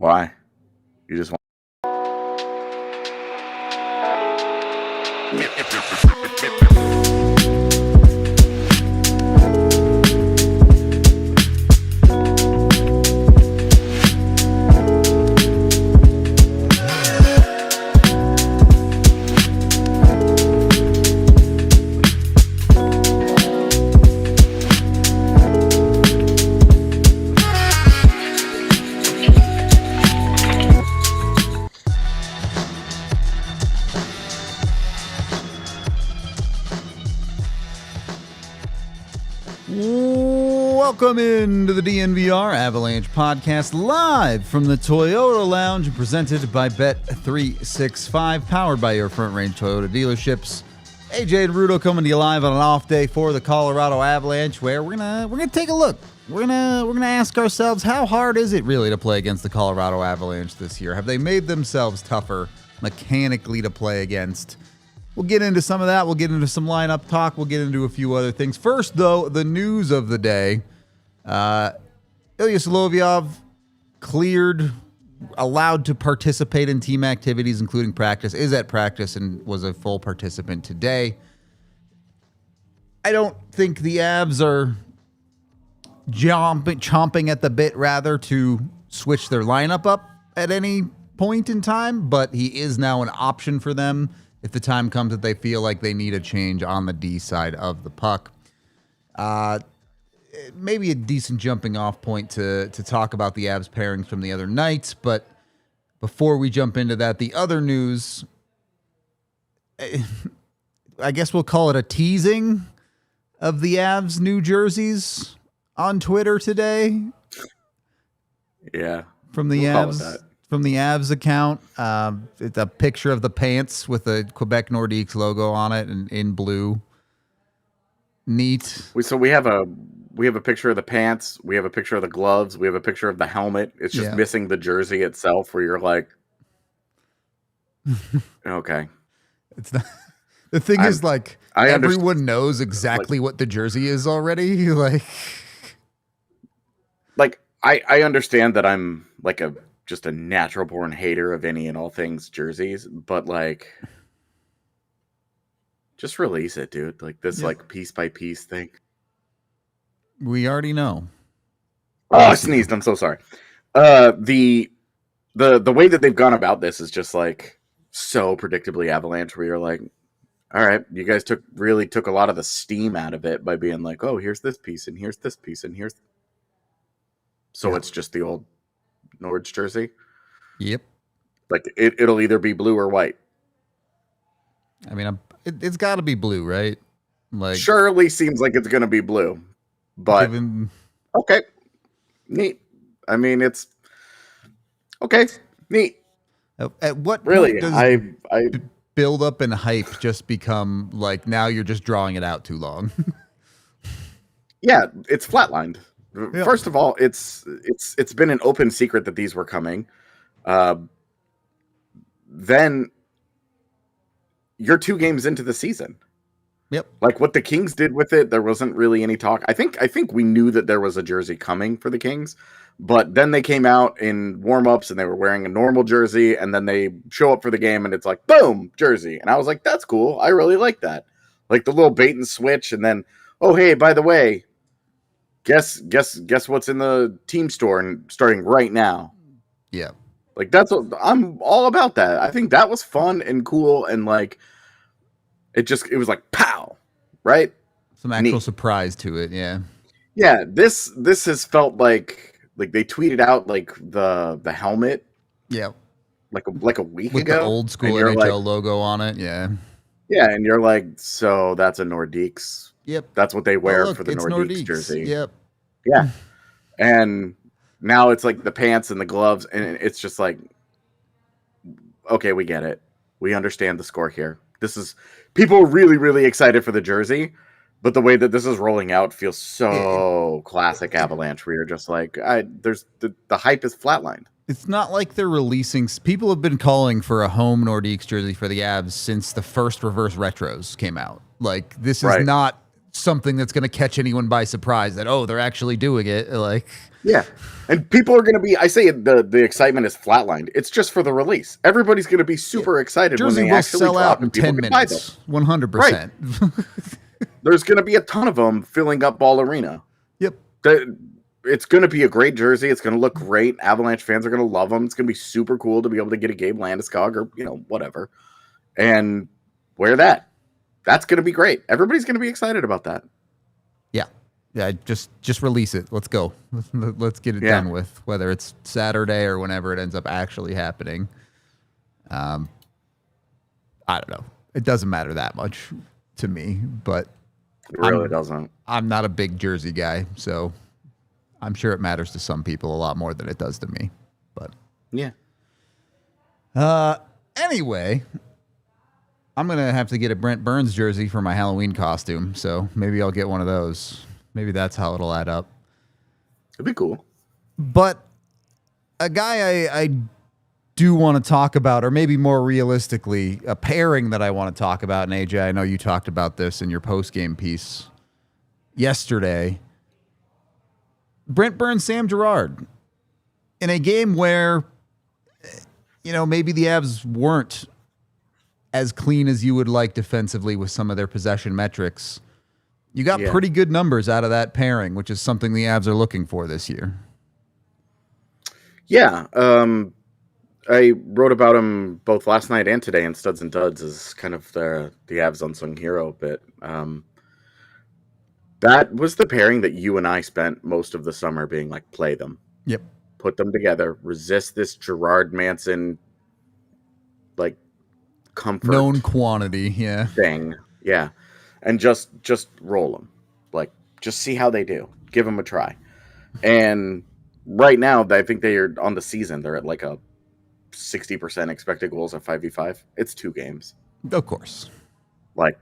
Why? You just want. Welcome into the DNVR Avalanche Podcast, live from the Toyota Lounge and presented by Bet365, powered by your Front Range Toyota dealerships. AJ and Rudo coming to you live on an off day for the Colorado Avalanche, where we're gonna take a look. We're gonna ask ourselves, how hard is it really to play against the Colorado Avalanche this year? Have they made themselves tougher mechanically to play against? We'll get into some of that. We'll get into some lineup talk. We'll get into a few other things. First, though, the news of the day. Ilya Solovyov cleared, allowed to participate in team activities, including practice, is at practice and was a full participant today. I don't think the Avs are chomping at the bit, rather, to switch their lineup up at any point in time, but he is now an option for them if the time comes that they feel like they need a change on the D side of the puck. Maybe a decent jumping off point to talk about the Avs pairings from the other night. But before we jump into that, the other news, I guess we'll call it a teasing of the Avs new jerseys on Twitter today. Yeah. From the Avs account. It's a picture of the pants with the Quebec Nordiques logo on it and in blue. Neat. So we have a picture of the pants. We have a picture of the gloves. We have a picture of the helmet. It's just missing the jersey itself, where you're like, okay. It's not. The thing is, like, everyone knows exactly what the jersey is already. Like I understand that I'm like just a natural born hater of any and all things jerseys, but like, just release it, dude. Like this, like piece by piece thing. We already know. Oh, I sneezed. I'm so sorry. The way that they've gone about this is just like so predictably Avalanche, where you're like, all right, you guys really took a lot of the steam out of it by being like, oh, here's this piece and here's this piece and here's. So it's just the old Nords jersey. Yep. Like it'll either be blue or white. I mean, it's got to be blue, right? Like, surely seems like it's going to be blue, but okay, neat. I mean, it's okay, neat. At what really point does I build up and hype just become like, now you're just drawing it out too long? Yeah, it's flatlined. Yeah. First of all, it's been an open secret that these were coming. Then you're 2 games into the season. Yep. Like what the Kings did with it, there wasn't really any talk. I think we knew that there was a jersey coming for the Kings, but then they came out in warm-ups and they were wearing a normal jersey, and then they show up for the game and it's like, boom, jersey. And I was like, that's cool. I really like that. Like the little bait and switch, and then, oh hey, by the way, guess what's in the team store and starting right now. Yeah. Like that's what I'm all about. That I think that was fun and cool, and like it was like pow, right? Some actual surprise to it, yeah. Yeah, this has felt like they tweeted out like the helmet, yeah, like a week with ago, the old school NHL logo on it, yeah. Yeah, and you're like, so that's a Nordiques. Yep, that's what they wear for the Nordiques jersey. Yep, yeah, and now it's like the pants and the gloves, and it's just like, okay, we get it. We understand the score here. This is people are really, really excited for the jersey, but the way that this is rolling out feels so classic Avalanche, where you're just like, the hype is flatlined. It's not like they're releasing. People have been calling for a home Nordiques jersey for the Avs since the first reverse retros came out. Like, this is not something that's going to catch anyone by surprise that, oh, they're actually doing it. Like, yeah. And people are going to be, I say the excitement is flatlined. It's just for the release. Everybody's going to be super excited Jersey when they will actually sell drop out in and people 10 can buy minutes. them. 100%. Right. There's going to be a ton of them filling up Ball Arena. Yep. It's going to be a great jersey. It's going to look great. Avalanche fans are going to love them. It's going to be super cool to be able to get a Gabe Landeskog or, whatever. And wear that. That's going to be great. Everybody's going to be excited about that. Yeah, just release it. Let's go. Let's get it done with, whether it's Saturday or whenever it ends up actually happening. I don't know. It doesn't matter that much to me, but it really doesn't. I'm not a big jersey guy, so I'm sure it matters to some people a lot more than it does to me. But yeah. Anyway, I'm gonna have to get a Brent Burns jersey for my Halloween costume, so maybe I'll get one of those. Maybe that's how it'll add up. It'd be cool. But a guy I do want to talk about, or maybe more realistically, a pairing that I want to talk about, and AJ, I know you talked about this in your post-game piece yesterday. Brent Burns, Sam Girard. In a game where, maybe the Avs weren't as clean as you would like defensively with some of their possession metrics, you got pretty good numbers out of that pairing, which is something the Avs are looking for this year. Yeah. I wrote about him both last night and today in Studs and Duds as kind of the Avs unsung hero bit. That was the pairing that you and I spent most of the summer being like, play them. Yep. Put them together. Resist this Girard Manson, like, comfort. Known quantity, yeah. Thing. Yeah. And just roll them. Like, just see how they do. Give them a try. And right now, I think they are on the season. They're at like a 60% expected goals at 5v5. It's 2 games. Of course. Like,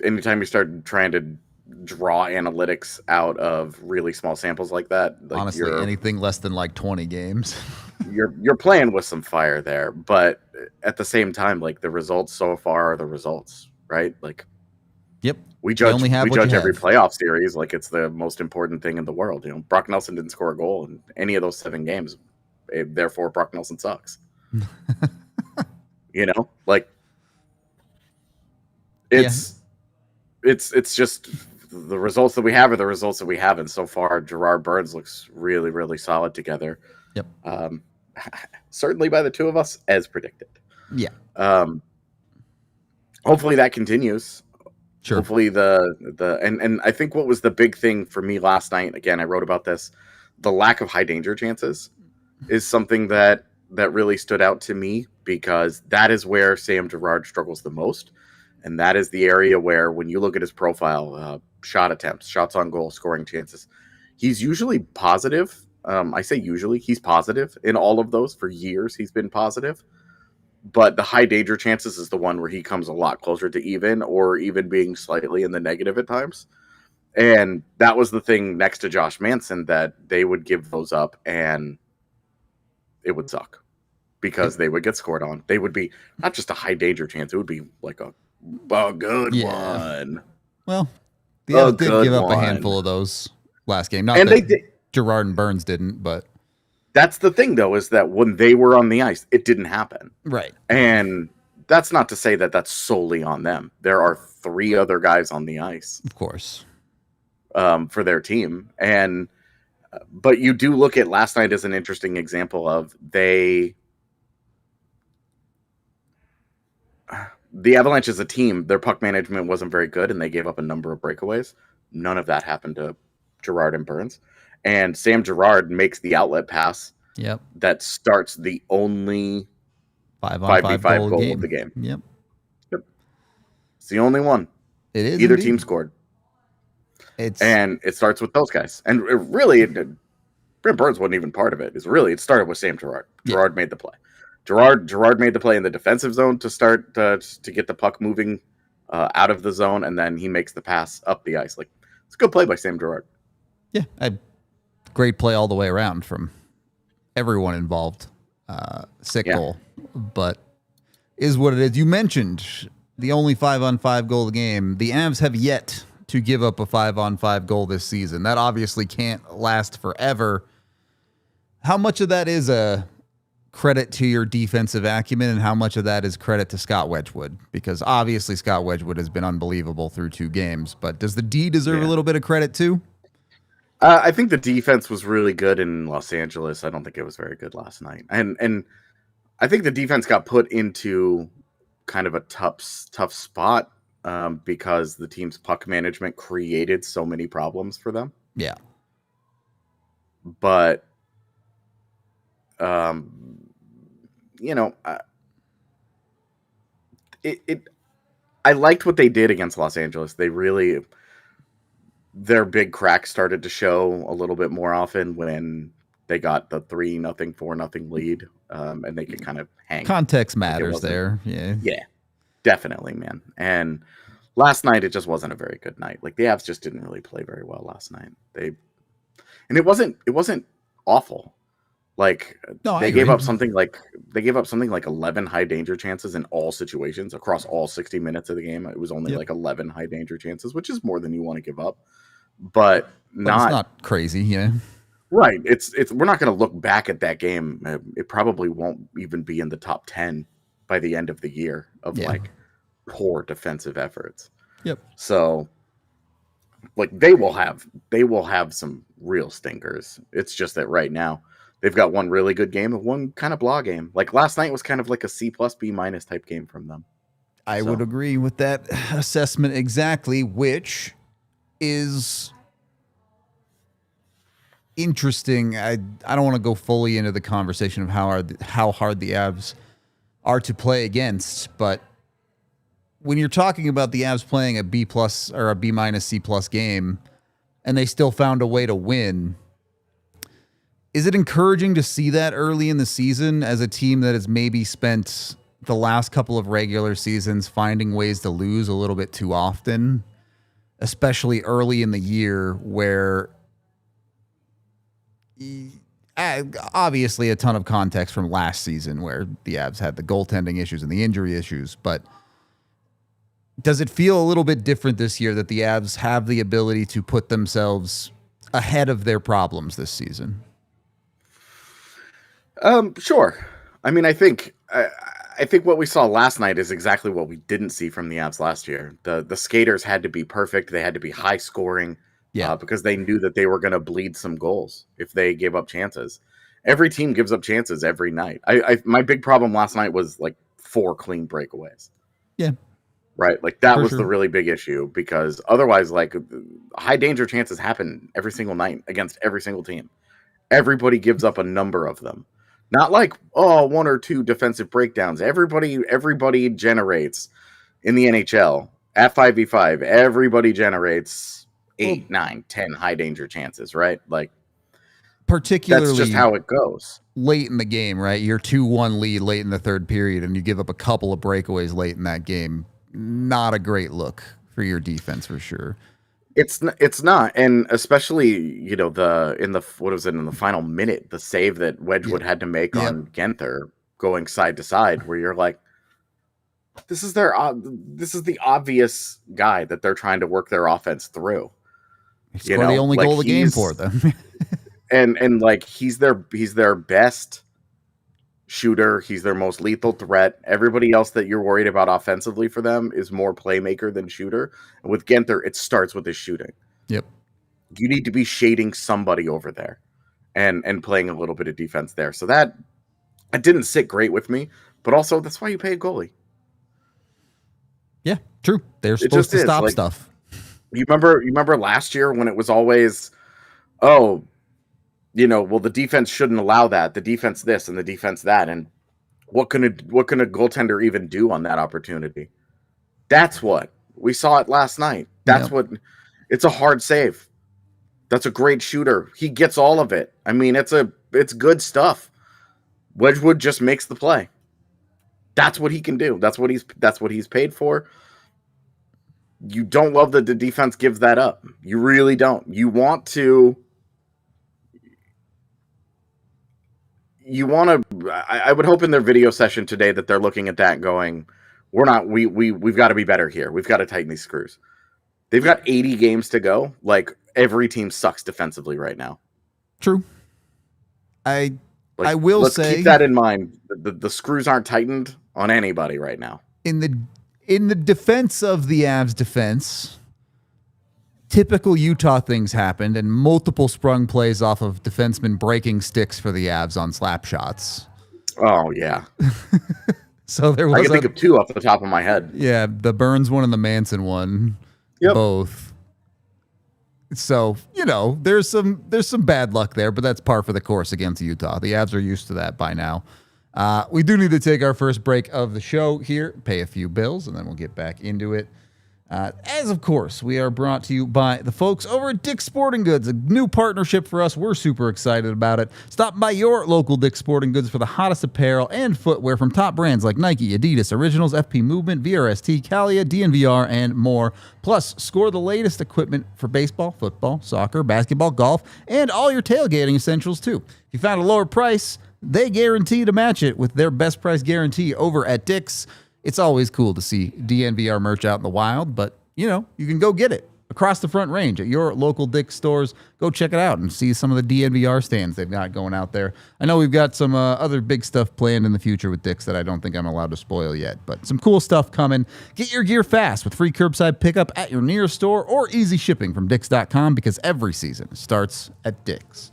anytime you start trying to draw analytics out of really small samples like that, like, honestly, anything less than like 20 games, you're playing with some fire there. But at the same time, like, the results so far are the results, right? Like, yep. We judge every playoff series like it's the most important thing in the world. Brock Nelson didn't score a goal in any of those 7 games. Therefore, Brock Nelson sucks. Like, it's just the results that we have are the results that we have. And so far, Girard Burns looks really, really solid together. Yep. Certainly by the two of us, as predicted. Yeah. Hopefully that continues. Sure. Hopefully and I think what was the big thing for me last night, again, I wrote about this, the lack of high danger chances is something that really stood out to me, because that is where Sam Girard struggles the most. And that is the area where, when you look at his profile, shot attempts, shots on goal, scoring chances, he's usually positive. I say usually, he's positive in all of those. For years, he's been positive. But the high danger chances is the one where he comes a lot closer to even, or even being slightly in the negative at times. And that was the thing next to Josh Manson, that they would give those up and it would suck, because they would get scored on. They would be not just a high danger chance. It would be like a good one. Well, the Avs did give up a handful of those last game. Not that Girard and Burns didn't, but that's the thing, though, is that when they were on the ice, it didn't happen. Right. And that's not to say that that's solely on them. There are 3 other guys on the ice, of course, for their team. But you do look at last night as an interesting example of the Avalanche as a team, their puck management wasn't very good, and they gave up a number of breakaways. None of that happened to Girard and Burns. And Sam Girard makes the outlet pass. Yep. That starts the only 5-on-5 goal of the game. Yep. It's the only one. It is. Either team scored. And it starts with those guys. And Brent Burns wasn't even part of it. It started with Sam Girard. Girard made the play. Girard made the play in the defensive zone to start to get the puck moving out of the zone, and then he makes the pass up the ice. Like, it's a good play by Sam Girard. Yeah, great play all the way around from everyone involved. Sick goal, but is what it is. You mentioned the only 5-on-5 goal game. The Avs have yet to give up a 5-on-5 goal this season. That obviously can't last forever. How much of that is a credit to your defensive acumen, and how much of that is credit to Scott Wedgwood? Because obviously Scott Wedgwood has been unbelievable through 2 games, but does the D deserve a little bit of credit too? I think the defense was really good in Los Angeles. I don't think it was very good last night. And I think the defense got put into kind of a tough spot because the team's puck management created so many problems for them. Yeah. But, I liked what they did against Los Angeles. Their big cracks started to show a little bit more often when they got the 3-0, 4-0 lead, and they could kind of hang. Context matters there. Yeah, definitely, man. And last night, it just wasn't a very good night. Like, the Avs just didn't really play very well last night. And it wasn't awful. Like, they gave up something like 11 high danger chances in all situations across all 60 minutes of the game. It was only like 11 high danger chances, which is more than you want to give up. But it's not crazy, yeah. Right. It's we're not going to look back at that game. It probably won't even be in the top 10 by the end of the year of like poor defensive efforts. Yep. So like they will have some real stinkers. It's just that right now they've got one really good game and one kind of blah game. Like last night was kind of like a C+, B- type game from them. I would agree with that assessment exactly, which is interesting. I don't want to go fully into the conversation of how hard the Avs are to play against, but when you're talking about the Avs playing a B+ or a B- C+ game and they still found a way to win, is it encouraging to see that early in the season as a team that has maybe spent the last couple of regular seasons finding ways to lose a little bit too often, especially early in the year where obviously a ton of context from last season where the Avs had the goaltending issues and the injury issues, but does it feel a little bit different this year that the Avs have the ability to put themselves ahead of their problems this season? Sure. I mean, I think what we saw last night is exactly what we didn't see from the Avs last year. The skaters had to be perfect. They had to be high scoring. Because they knew that they were going to bleed some goals if they gave up chances. Every team gives up chances every night. My big problem last night was like 4 clean breakaways. Yeah. Right? Like that was the really big issue because otherwise like high danger chances happen every single night against every single team. Everybody gives up a number of them. Not like, 1 or 2 defensive breakdowns. Everybody generates in the NHL at 5v5. Everybody generates 8, 9, 10 high danger chances, right? Like, particularly that's just how it goes. Late in the game, right? You're 2-1 lead late in the third period, and you give up a couple of breakaways late in that game. Not a great look for your defense, for sure. It's not, and especially in the final minute, the save that Wedgwood had to make on Genther going side to side, where you're like, this is the obvious guy that they're trying to work their offense through. He scored the only goal of the game for them. and like he's their best shooter. He's their most lethal threat. Everybody else that you're worried about offensively for them is more playmaker than shooter. And with Genther, it starts with his shooting. Yep. You need to be shading somebody over there and playing a little bit of defense there. So that didn't sit great with me, but also that's why you pay a goalie. Yeah, true. They're supposed to stop stuff. You remember last year when it was always, the defense shouldn't allow that. The defense this and the defense that. And what can a goaltender even do on that opportunity? That's what we saw it last night. That's what it's a hard save. That's a great shooter. He gets all of it. I mean, it's good stuff. Wedgwood just makes the play. That's what he can do. That's what he's paid for. You don't love that the defense gives that up. You really don't. You want to. I would hope in their video session today that they're looking at that going, we're not. We've got to be better here. We've got to tighten these screws. They've got 80 games to go. Like, every team sucks defensively right now. True. I will let's say, keep that in mind. The screws aren't tightened on anybody right now. In the defense of the Avs defense, typical Utah things happened, and multiple sprung plays off of defensemen breaking sticks for the Avs on slap shots. Oh, yeah. So there was I can think of two off the top of my head. Yeah, the Burns one and the Manson one. Yep. Both. So, there's some bad luck there, but that's par for the course against Utah. The Avs are used to that by now. We do need to take our first break of the show here, pay a few bills, and then we'll get back into it. As of course, we are brought to you by the folks over at Dick's Sporting Goods, a new partnership for us. We're super excited about it. Stop by your local Dick's Sporting Goods for the hottest apparel and footwear from top brands like Nike, Adidas, Originals, FP Movement, VRST, Calia, DNVR, and more. Plus, score the latest equipment for baseball, football, soccer, basketball, golf, and all your tailgating essentials too. If you found a lower price, they guarantee to match it with their best price guarantee over at Dick's. It's always cool to see DNVR merch out in the wild, but, you can go get it across the Front Range at your local Dick's stores. Go check it out and see some of the DNVR stands they've got going out there. I know we've got some other big stuff planned in the future with Dick's that I don't think I'm allowed to spoil yet, but some cool stuff coming. Get your gear fast with free curbside pickup at your nearest store or easy shipping from Dicks.com, because every season starts at Dick's.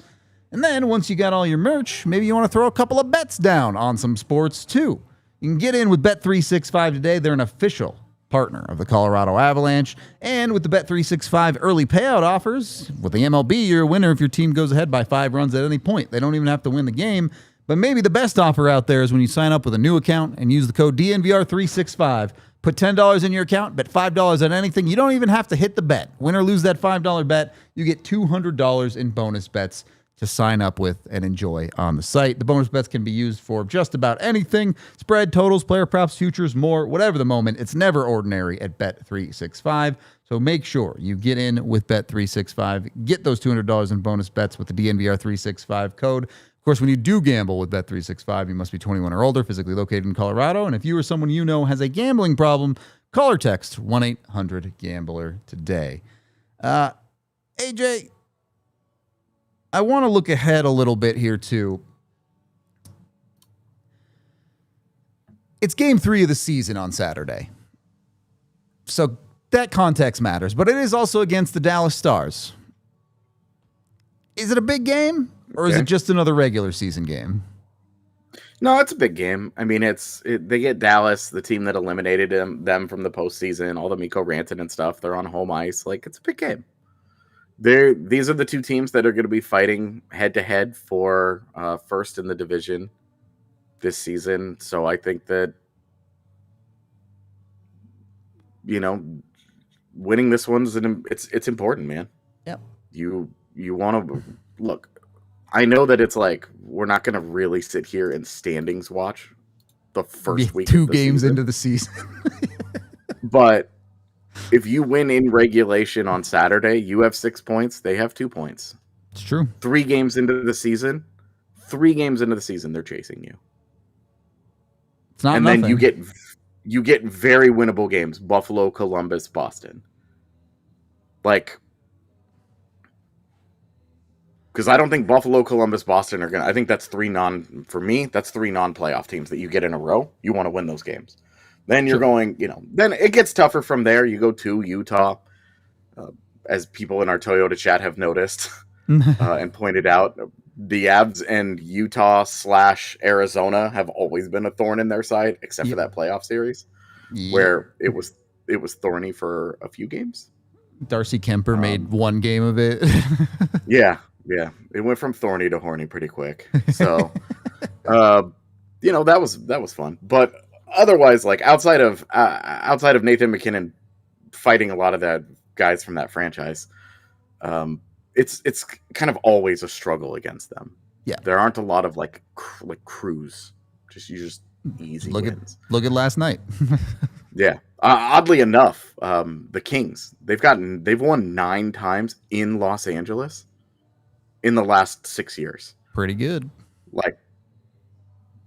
And then once you got all your merch, maybe you want to throw a couple of bets down on some sports too. You can get in with Bet365 today. They're an official partner of the Colorado Avalanche. And with the Bet365 early payout offers, with the MLB, you're a winner if your team goes ahead by 5 runs at any point. They don't even have to win the game. But maybe the best offer out there is when you sign up with a new account and use the code DNVR365. Put $10 in your account, bet $5 on anything. You don't even have to hit the bet. Win or lose that $5 bet, you get $200 in bonus bets to sign up with and enjoy on the site. The bonus bets can be used for just about anything: spread, totals, player props, futures, more, whatever the moment. It's never ordinary at Bet365. So make sure you get in with Bet365. Get those $200 in bonus bets with the DNVR365 code. Of course, when you do gamble with Bet365, you must be 21 or older, physically located in Colorado. And if you or someone you know has a gambling problem, call or text 1-800-GAMBLER today. AJ, I want to look ahead a little bit here, too. It's game 3 of the season on Saturday. So that context matters, but it is also against the Dallas Stars. Is it a big game, or is it just another regular season game? No, it's a big game. I mean, they get Dallas, the team that eliminated them from the postseason, all the Mikko Rantanen and stuff. They're on home ice. Like, it's a big game. These are the two teams that are going to be fighting head-to-head for first in the division this season. So I think that, winning this one's it's important, man. Yep. You want to look. I know that it's like we're not going to really sit here and standings watch the first week. 2 games into the season, but if you win in regulation on Saturday, you have 6 points. They have 2 points. It's true. 3 games into the season, they're chasing you. It's not and nothing. Then you get very winnable games: Buffalo, Columbus, Boston. Like, because I don't think Buffalo, Columbus, Boston are gonna. I think that's 3 non-playoff teams that you get in a row. You want to win those games. Then you're going, then it gets tougher from there. You go to Utah, as people in our Toyota chat have noticed and pointed out. The Avs and Utah/Arizona have always been a thorn in their side, except for that playoff series, where it was thorny for a few games. Darcy Kemper made 1 game of it. Yeah, it went from thorny to horny pretty quick. So, that was fun, but. Otherwise, like outside of Nathan McKinnon fighting a lot of the guys from that franchise, it's kind of always a struggle against them. Yeah, there aren't a lot of like crews, just easy wins. Look at last night. Yeah, oddly enough, the Kings they've won 9 times in Los Angeles in the last 6 years. Pretty good. Like,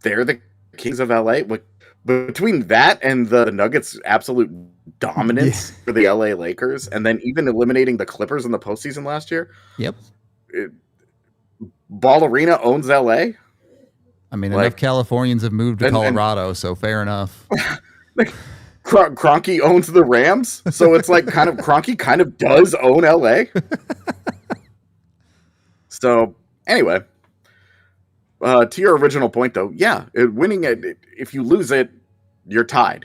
they're the Kings of LA. Like, between that and the Nuggets' absolute dominance for the LA Lakers, and then even eliminating the Clippers in the postseason last year. Yep. Ball Arena owns LA. I mean, enough Californians have moved to Colorado, so fair enough. Kroenke owns the Rams, so it's like Kroenke kind of does own LA. So anyway, to your original point, though, winning it, if you lose it, you're tied.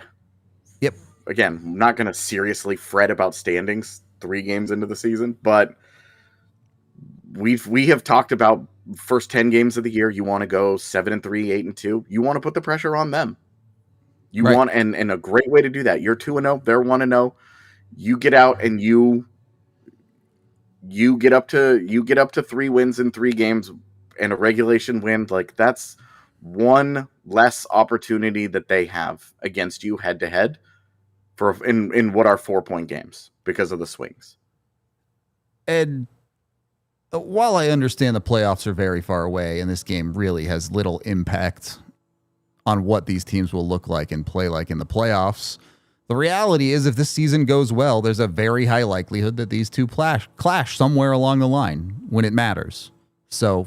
Yep. Again, I'm not going to seriously fret about standings 3 games into the season, but we have talked about first 10 games of the year. You want to go 7-3, 8-2. You want to put the pressure on them. You want, and a great way to do that. You're 2-0, they're 1-0. You get out and you get up to 3 wins in 3 games and a regulation win. Like, that's one less opportunity that they have against you head to head for in what are 4-point games because of the swings. And while I understand the playoffs are very far away and this game really has little impact on what these teams will look like and play like in the playoffs, the reality is if this season goes well, there's a very high likelihood that these two clash somewhere along the line when it matters. So,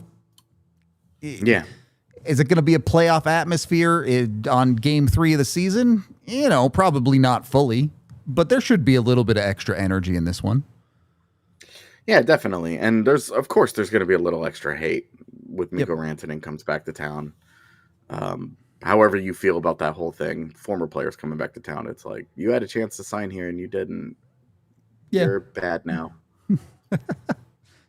yeah. Is it going to be a playoff atmosphere on game 3 of the season? Probably not fully, but there should be a little bit of extra energy in this one. Yeah, definitely. And there's going to be a little extra hate with Mikko Rantanen comes back to town. However you feel about that whole thing, former players coming back to town, it's like, you had a chance to sign here and you didn't. Yeah. You're bad now.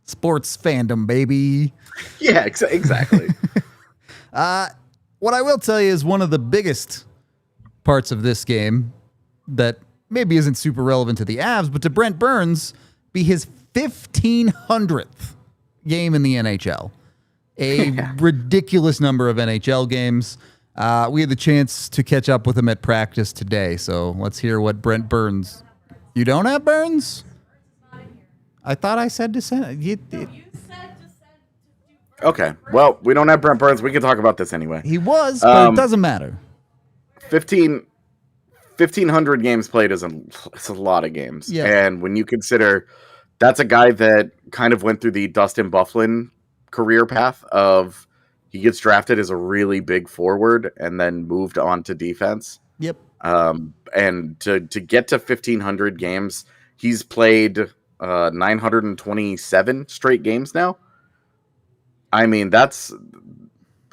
Sports fandom, baby. Yeah, exactly. What I will tell you is one of the biggest parts of this game that maybe isn't super relevant to the Avs, but to Brent Burns, be his 1,500th game in the NHL. A ridiculous number of NHL games. We had the chance to catch up with him at practice today, so let's hear what Brent Burns... You don't have Burns? I thought I said to send... You said to send... Okay, well, we don't have Brent Burns. We can talk about this anyway. He was, but it doesn't matter. 1,500 games played is a lot of games. Yeah. And when you consider that's a guy that kind of went through the Dustin Byfuglien career path of he gets drafted as a really big forward and then moved on to defense. Yep. And to get to 1,500 games, he's played 927 straight games now. I mean,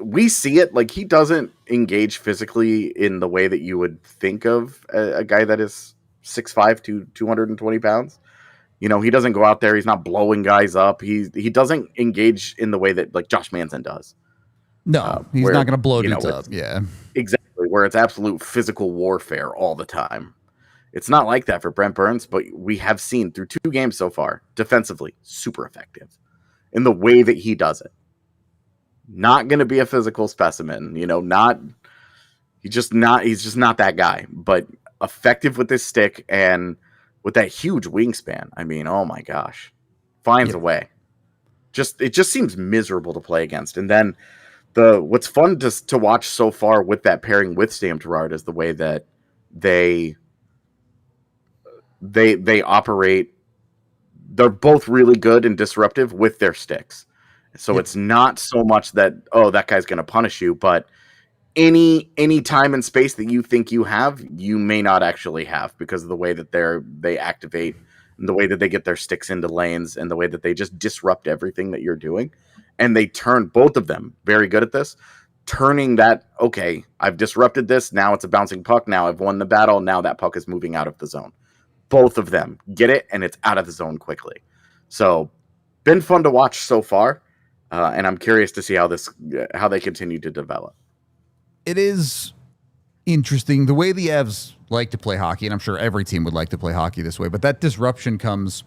we see it. Like, he doesn't engage physically in the way that you would think of a guy that is 6'5" to 220 pounds. He doesn't go out there. He's not blowing guys up. He doesn't engage in the way that like Josh Manson does. No, he's not going to blow dudes up. Yeah, exactly. Where it's absolute physical warfare all the time. It's not like that for Brent Burns, but we have seen through 2 games so far, defensively, super effective in the way that he does it. Not going to be a physical specimen, he's just not that guy, but effective with his stick and with that huge wingspan. I mean, oh my gosh, finds a way. It just seems miserable to play against. And then what's fun to watch so far with that pairing with Sam Girard is the way that they operate. They're both really good and disruptive with their sticks. So it's not so much that, that guy's going to punish you, but any time and space that you think you have, you may not actually have because of the way that they activate and the way that they get their sticks into lanes and the way that they just disrupt everything that you're doing. And they turn, both of them very good at this, turning that, okay, I've disrupted this. Now it's a bouncing puck. Now I've won the battle. Now that puck is moving out of the zone. Both of them get it and it's out of the zone quickly. So been fun to watch so far. And I'm curious to see how they continue to develop. It is interesting the way the Avs like to play hockey, and I'm sure every team would like to play hockey this way, but that disruption comes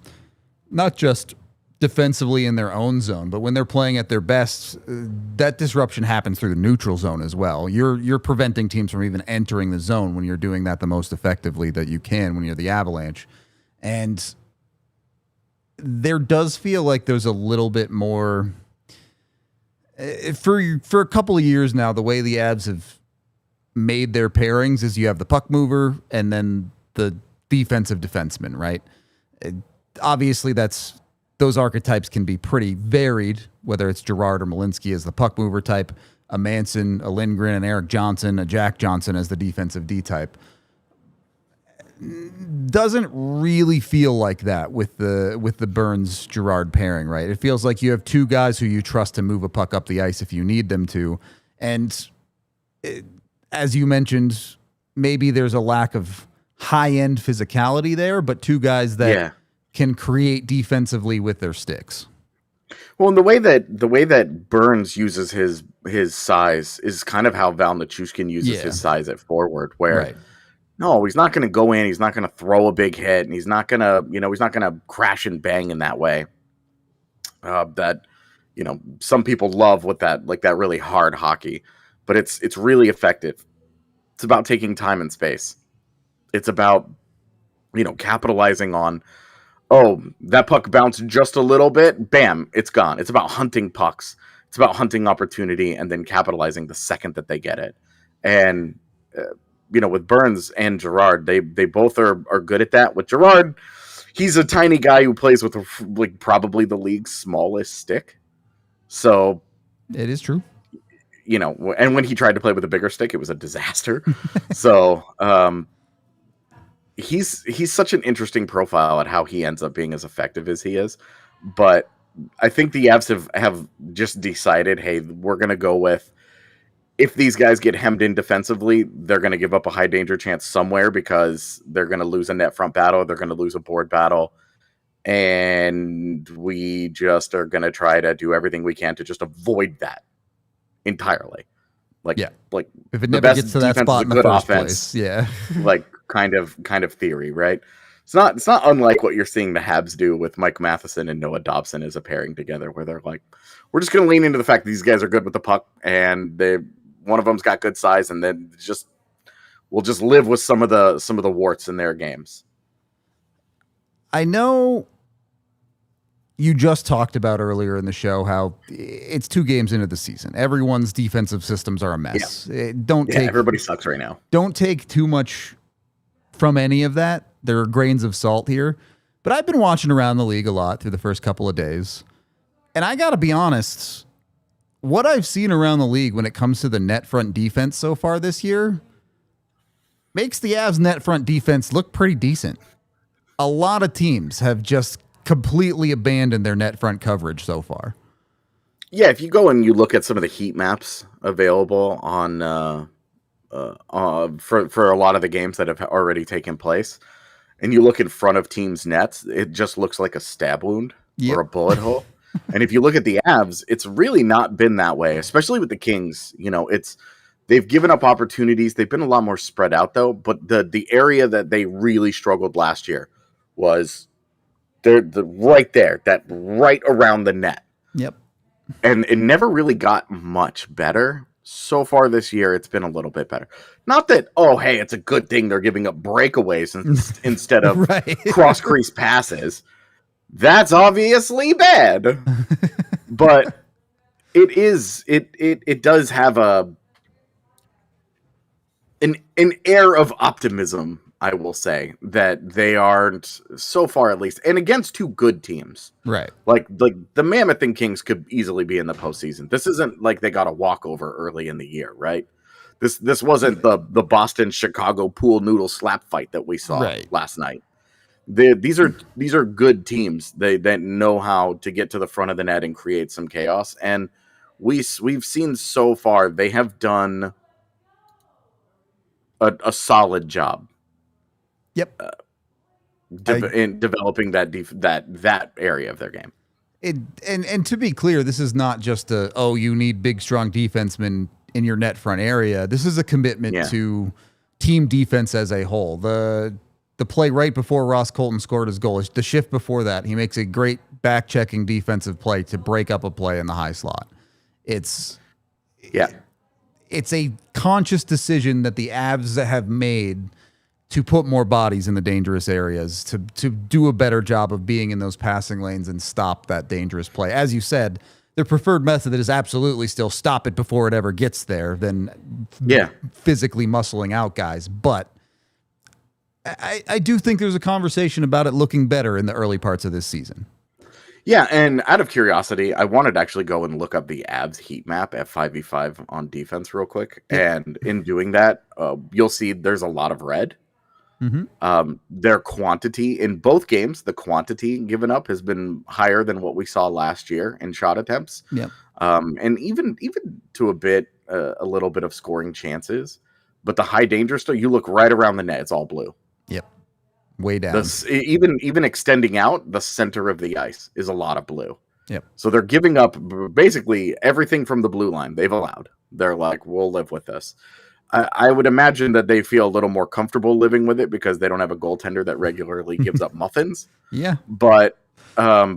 not just defensively in their own zone, but when they're playing at their best, that disruption happens through the neutral zone as well. You're preventing teams from even entering the zone when you're doing that the most effectively that you can when you're the Avalanche. And there does feel like there's a little bit more... For a couple of years now, the way the Avs have made their pairings is you have the puck mover and then the defensive defenseman, right? Obviously, those archetypes can be pretty varied, whether it's Girard or Malinsky as the puck mover type, a Manson, a Lindgren, an Eric Johnson, a Jack Johnson as the defensive D type. Doesn't really feel like that with the Burns Girard pairing, right? It feels like you have two guys who you trust to move a puck up the ice if you need them to. And as you mentioned, maybe there's a lack of high-end physicality there, but two guys that can create defensively with their sticks. Well, and the way that Burns uses his size is kind of how Val Nichushkin uses his size at forward, where no, he's not going to go in, he's not going to throw a big hit, and he's not going to crash and bang in that way. That some people love with that, like that really hard hockey, but it's really effective. It's about taking time and space. It's about capitalizing on, oh, that puck bounced just a little bit, bam, it's gone. It's about hunting pucks. It's about hunting opportunity and then capitalizing the second that they get it. And with Burns and Girard, they both are good at that. With Girard, he's a tiny guy who plays with probably the league's smallest stick. So it is true. And when he tried to play with a bigger stick, it was a disaster. So he's such an interesting profile at how he ends up being as effective as he is. But I think the Avs have just decided, hey, we're going to go with, if these guys get hemmed in defensively, they're going to give up a high danger chance somewhere because they're going to lose a net front battle. They're going to lose a board battle. And we just are going to try to do everything we can to just avoid that entirely. Like if it never gets to that spot in the first place, kind of theory, right? It's not unlike what you're seeing the Habs do with Mike Matheson and Noah Dobson as a pairing together, where they're like, we're just going to lean into the fact that these guys are good with the puck, and one of them's got good size, and then we'll just live with some of the warts in their games. I know you just talked about earlier in the show how it's 2 games into the season. Everyone's defensive systems are a mess. Everybody sucks right now. Don't take too much from any of that. There are grains of salt here. But I've been watching around the league a lot through the first couple of days. And I got to be honest, what I've seen around the league when it comes to the net front defense so far this year makes the Avs net front defense look pretty decent. A lot of teams have just completely abandoned their net front coverage so far. Yeah, if you go and you look at some of the heat maps available on for a lot of the games that have already taken place, and you look in front of teams' nets, it just looks like a stab wound or a bullet hole. And if you look at the Avs, it's really not been that way, especially with the Kings. They've given up opportunities. They've been a lot more spread out, though. But the area that they really struggled last year was right there, that right around the net. Yep. And it never really got much better. So far this year, it's been a little bit better. Not that, oh, hey, it's a good thing they're giving up breakaways instead of cross-crease passes. That's obviously bad. But it does have an air of optimism, I will say, that they aren't, so far at least, and against 2 good teams. Right. Like the Mammoth and Kings could easily be in the postseason. This isn't like they got a walkover early in the year, right? This wasn't the Boston Chicago pool noodle slap fight that we saw last night. These are good teams. They know how to get to the front of the net and create some chaos. And we've seen so far they have done a solid job. Yep. In developing that area of their game. And to be clear, this is not just you need big, strong defensemen in your net front area. This is a commitment to team defense as a whole. The play right before Ross Colton scored his goal, the shift before that, he makes a great back-checking defensive play to break up a play in the high slot. It's a conscious decision that the Avs have made to put more bodies in the dangerous areas, to do a better job of being in those passing lanes and stop that dangerous play. As you said, their preferred method is absolutely still stop it before it ever gets there than physically muscling out guys. But I do think there's a conversation about it looking better in the early parts of this season. Yeah, and out of curiosity, I wanted to actually go and look up the Avs heat map at 5v5 on defense real quick. And in doing that, you'll see there's a lot of red. Their quantity in both games, the quantity given up has been higher than what we saw last year in shot attempts. And even to a little bit of scoring chances. But the high danger stuff, you look right around the net, it's all blue. Way down. Even extending out, the center of the ice is a lot of blue. So they're giving up basically everything from the blue line they've allowed. They're like, we'll live with this. I would imagine that they feel a little more comfortable living with it because they don't have a goaltender that regularly gives up muffins. But a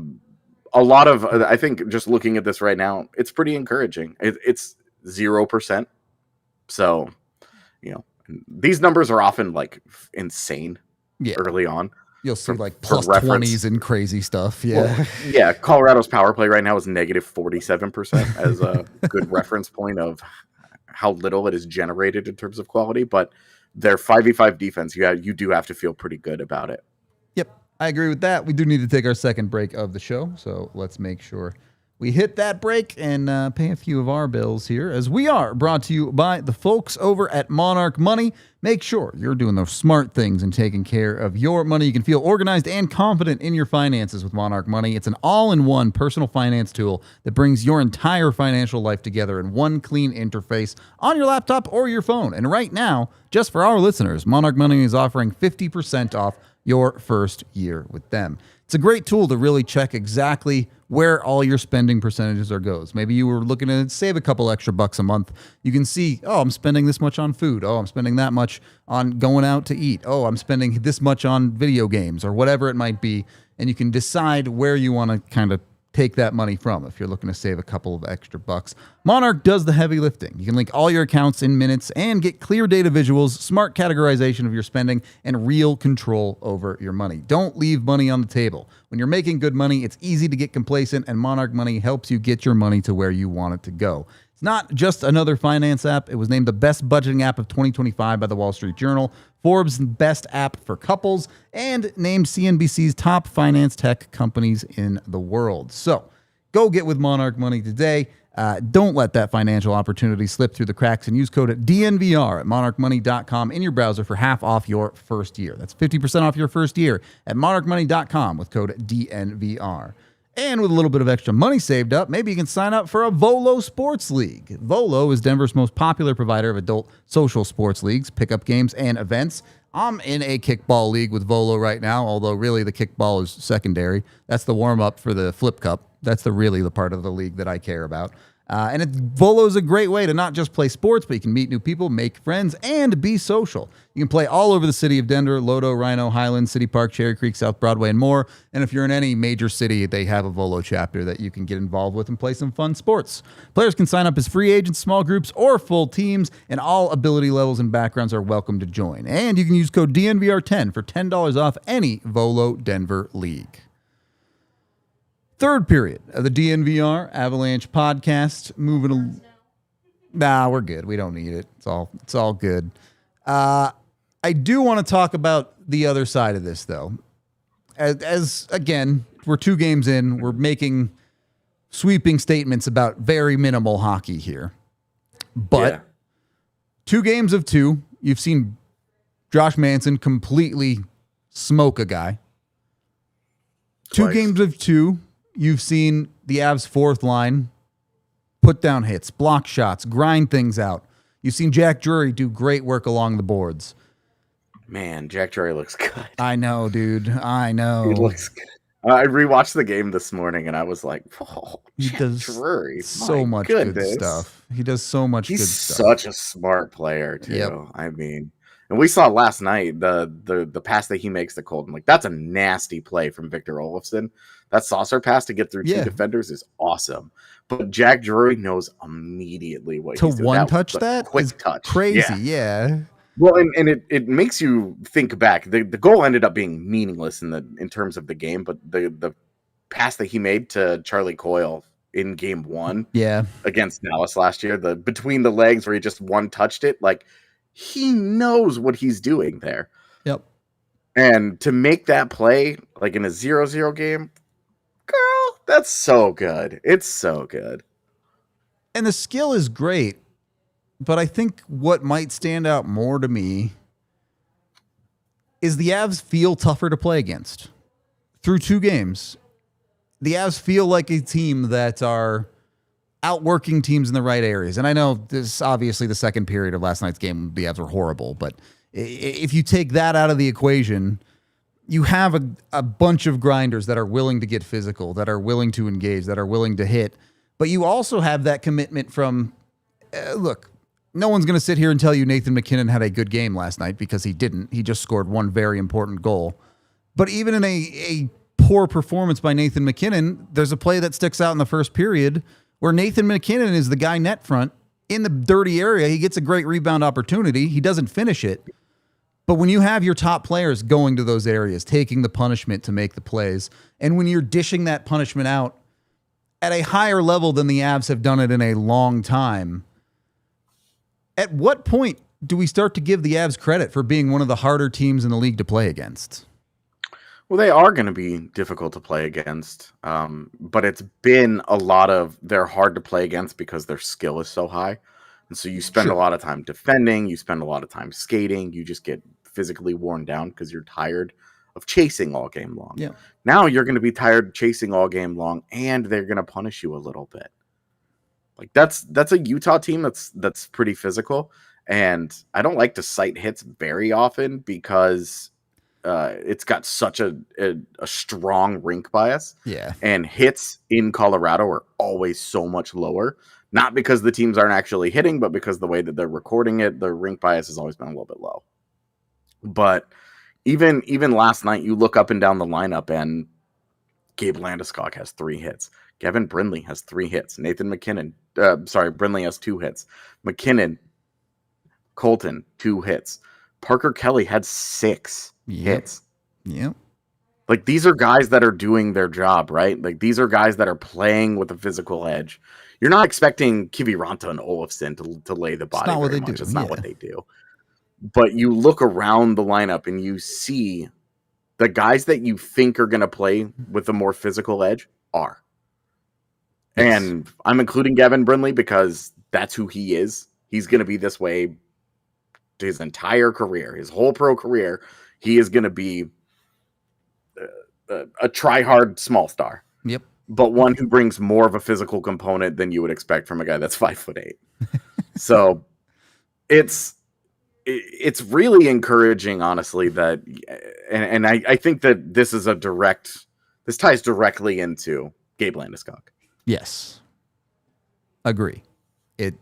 lot of, I think just looking at this right now, it's pretty encouraging. It's 0%. So, these numbers are often like insane. Early on. You'll see like plus 20s and crazy stuff. Colorado's power play right now is negative 47% as a good reference point of how little it is generated in terms of quality. But their 5v5 defense, you do have to feel pretty good about it. I agree with that. We do need to take our second break of the show. So let's make sure we hit that break and pay a few of our bills here, as we are brought to you by the folks over at Monarch Money. Make sure you're doing those smart things and taking care of your money. You can feel organized and confident in your finances with Monarch Money. It's an all-in-one personal finance tool that brings your entire financial life together in one clean interface on your laptop or your phone. And right now, just for our listeners, Monarch Money is offering 50% off your first year with them. It's a great tool to really check exactly where all your spending percentages are goes. Maybe you were looking to save a couple extra bucks a month. You can see, I'm spending this much on food. I'm spending that much on going out to eat. I'm spending this much on video games or whatever it might be. And you can decide where you want to kind of take that money from if you're looking to save a couple of extra bucks. Monarch does the heavy lifting. You can link all your accounts in minutes and get clear data visuals, smart categorization of your spending, and real control over your money. Don't leave money on the table. When you're making good money, it's easy to get complacent, and Monarch Money helps you get your money to where you want it to go. It's not just another finance app. It was named the best budgeting app of 2025 by the Wall Street Journal, Forbes' best app for couples, and named CNBC's top finance tech companies in the world. So go get with Monarch Money today. Don't let that financial opportunity slip through the cracks and use code DNVR at monarchmoney.com in your browser for half off your first year. That's 50% off your first year at monarchmoney.com with code DNVR. And with a little bit of extra money saved up, maybe you can sign up for a Volo Sports League. Volo is Denver's most popular provider of adult social sports leagues, pickup games, and events. I'm in a kickball league with Volo right now, although really the kickball is secondary. That's the warm-up for the Flip Cup. That's really the part of the league that I care about. Volo is a great way to not just play sports, but you can meet new people, make friends, and be social. You can play all over the city of Denver, Lodo, Rhino, Highland, City Park, Cherry Creek, South Broadway, and more. And if you're in any major city, they have a Volo chapter that you can get involved with and play some fun sports. Players can sign up as free agents, small groups, or full teams, and all ability levels and backgrounds are welcome to join. And you can use code DNVR10 for $10 off any Volo Denver league. Third period of the DNVR Avalanche Podcast. We're good. We don't need it. It's all good. I do want to talk about the other side of this, though. As again, we're 2 games in. We're making sweeping statements about very minimal hockey here. But 2 games of 2, you've seen Josh Manson completely smoke a guy. Twice. 2 games of 2. You've seen the Avs' fourth line put down hits, block shots, grind things out. You've seen Jack Drury do great work along the boards. Man, Jack Drury looks good. I know, dude. I know. He looks good. I rewatched the game this morning, and I was like, Jack Drury. So much good stuff. He does so much good stuff. He's such a smart player, too. Yep. I mean, and we saw last night the pass that he makes to Colton. Like, that's a nasty play from Victor Olofsson. That saucer pass to get through 2 defenders is awesome. But Jack Drury knows immediately what he's doing. To one-touch that? Quick touch. Crazy, yeah. Well, and it makes you think back. The goal ended up being meaningless in terms of the game, but the pass that he made to Charlie Coyle in game 1 Yeah. against Dallas last year, the between the legs where he just one touched it, like he knows what he's doing there. Yep. And to make that play like in a 0-0 game, girl, that's so good. It's so good. And the skill is great, but I think what might stand out more to me is the Avs feel tougher to play against. Through 2 games, the Avs feel like a team that are outworking teams in the right areas. And I know this, obviously, the second period of last night's game, the Avs were horrible. But if you take that out of the equation, you have a bunch of grinders that are willing to get physical, that are willing to engage, that are willing to hit. But you also have that commitment from, look, no one's going to sit here and tell you Nathan MacKinnon had a good game last night, because he didn't. He just scored one very important goal. But even in a poor performance by Nathan MacKinnon, there's a play that sticks out in the first period where Nathan MacKinnon is the guy net front in the dirty area. He gets a great rebound opportunity. He doesn't finish it. But when you have your top players going to those areas, taking the punishment to make the plays, and when you're dishing that punishment out at a higher level than the Avs have done it in a long time, at what point do we start to give the Avs credit for being one of the harder teams in the league to play against? Well, they are going to be difficult to play against, but it's been a lot of they're hard to play against because their skill is so high. And so you spend a lot of time defending, you spend a lot of time skating, you just get physically worn down because you're tired of chasing all game long. Yeah. Now you're going to be tired chasing all game long, and they're going to punish you a little bit. Like that's a Utah team that's pretty physical, and I don't like to cite hits very often because it's got such a strong rink bias. Yeah. And hits in Colorado are always so much lower. Not because the teams aren't actually hitting, but because the way that they're recording it, the rink bias has always been a little bit low. But even last night, you look up and down the lineup, and Gabe Landeskog has 3 hits. Kevin Brindley has 3 hits. Nathan MacKinnon, Brindley has 2 hits. McKinnon, Colton, 2 hits. Parker Kelly had 6 hits. Yep. Like, these are guys that are doing their job, right? Like, these are guys that are playing with a physical edge. You're not expecting Kiviranta and Olofsson to lay the body very much. It's not what they do. But you look around the lineup and you see the guys that you think are going to play with a more physical edge are. Yes. And I'm including Gavin Brindley because that's who he is. He's going to be this way his entire career, his whole pro career. He is going to be a try-hard small star. Yep. But one who brings more of a physical component than you would expect from a guy that's 5'8". So it's really encouraging, honestly, that and I think that this ties directly into Gabe Landeskog. Yes. Agree. It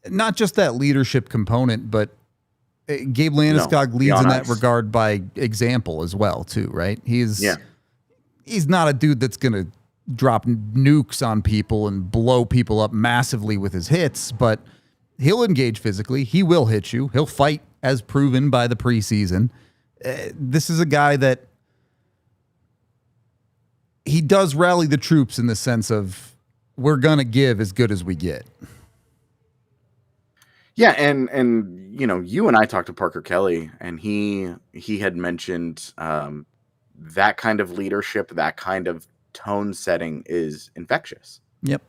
not just that leadership component, but Gabe Landeskog leads in that regard by example as well, too, right? He's not a dude that's going to drop nukes on people and blow people up massively with his hits, but he'll engage physically. He will hit you. He'll fight, as proven by the preseason. This is a guy that he does rally the troops in the sense of we're going to give as good as we get. Yeah, and you know, you and I talked to Parker Kelly, and he had mentioned that kind of leadership, that kind of tone setting is infectious. Yep.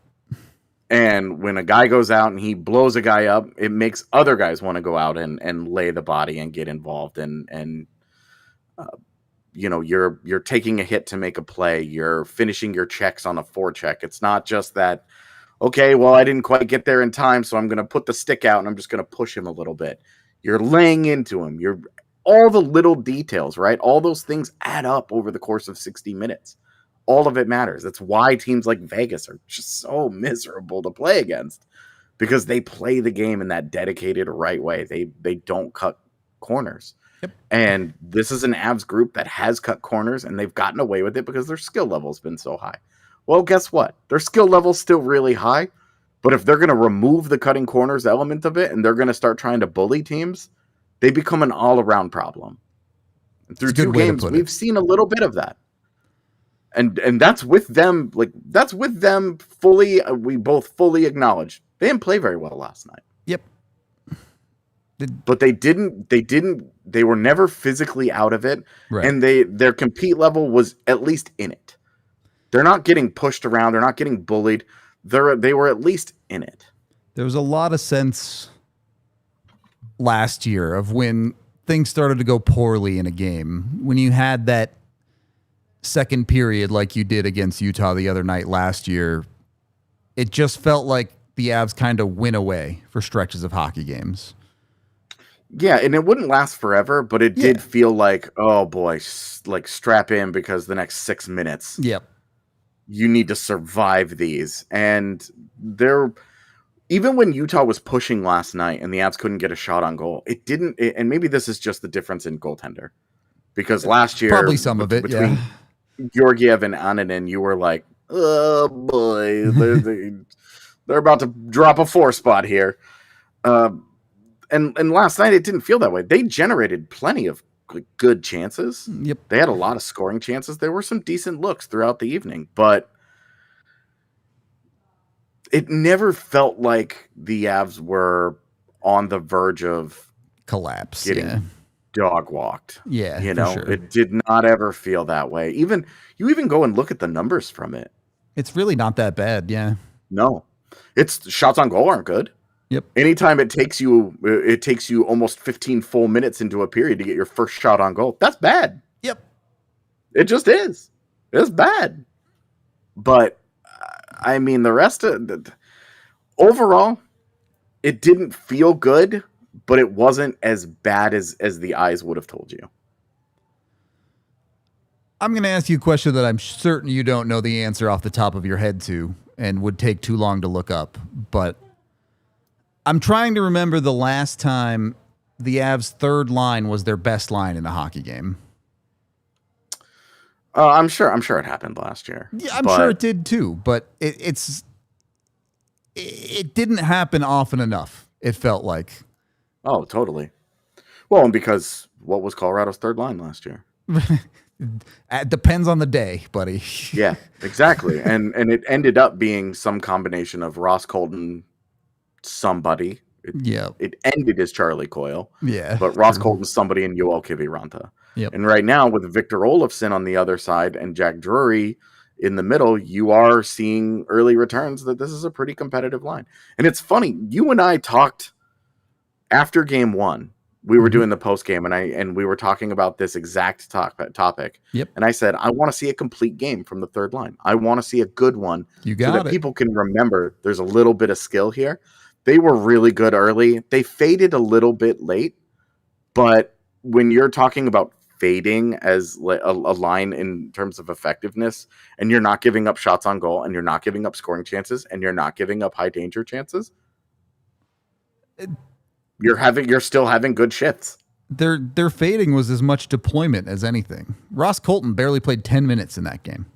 And when a guy goes out and he blows a guy up, it makes other guys want to go out and lay the body and get involved. And you know, you're taking a hit to make a play. You're finishing your checks on a forecheck. It's not just that, okay, well, I didn't quite get there in time, so I'm going to put the stick out and I'm just going to push him a little bit. You're laying into him. You're all the little details, right? All those things add up over the course of 60 minutes. All of it matters. That's why teams like Vegas are just so miserable to play against, because they play the game in that dedicated right way. They don't cut corners. Yep. And this is an Avs group that has cut corners, and they've gotten away with it because their skill level's been so high. Well, guess what? Their skill level's still really high, but if they're going to remove the cutting corners element of it and they're going to start trying to bully teams, they become an all-around problem. And through 2 games, we've seen a little bit of that. And that's with them. Like that's with them fully. We both fully acknowledge they didn't play very well last night. Yep. But they didn't. They were never physically out of it, right. And their compete level was at least in it. They're not getting pushed around. They're not getting bullied. They were at least in it. There was a lot of sense last year of when things started to go poorly in a game, when you had that second period like you did against Utah the other night last year. It just felt like the Avs kind of went away for stretches of hockey games. Yeah, and it wouldn't last forever, but it did feel like, oh boy, like strap in because the next 6 minutes, you need to survive these. And even when Utah was pushing last night and the Avs couldn't get a shot on goal, and maybe this is just the difference in goaltender, because last year, probably some of it, between Georgiev and Annunen, you were like, oh boy, they're about to drop a 4 spot here. And last night it didn't feel that way. They generated plenty of good chances. Yep. They had a lot of scoring chances. There were some decent looks throughout the evening, but it never felt like the Avs were on the verge of collapse, getting dog walked. Yeah, sure. It did not ever feel that way. You even go and look at the numbers from it. It's really not that bad. Yeah. No, it's shots on goal aren't good. Yep. Anytime it takes you almost 15 full minutes into a period to get your first shot on goal, that's bad. Yep. It just is. It's bad. But I mean, the rest of overall, it didn't feel good, but it wasn't as bad as the eyes would have told you. I'm going to ask you a question that I'm certain you don't know the answer off the top of your head to, and would take too long to look up, but I'm trying to remember the last time the Avs' third line was their best line in a hockey game. I'm sure it happened last year. Yeah, I'm sure it did too, but it didn't happen often enough. It felt like. Oh, totally. Well, and because what was Colorado's third line last year? It depends on the day, buddy. Yeah, exactly. And it ended up being some combination of Ross Colton, somebody. It ended as Charlie Coyle. Yeah. But Ross Colton, somebody, and Yoel Kiviranta. Yep. And right now, with Victor Olofsson on the other side and Jack Drury in the middle, you are seeing early returns that this is a pretty competitive line. And it's funny, you and I talked after game 1. We were doing the post game, and we were talking about this exact topic. Yep. And I said, I want to see a complete game from the third line. I want to see a good one. You got so that it. People can remember there's a little bit of skill here. They were really good early. They faded a little bit late, but when you're talking about fading as a line in terms of effectiveness, and you're not giving up shots on goal, and you're not giving up scoring chances, and you're not giving up high danger chances, you're still having good shifts. Their fading was as much deployment as anything. Ross Colton barely played 10 minutes in that game.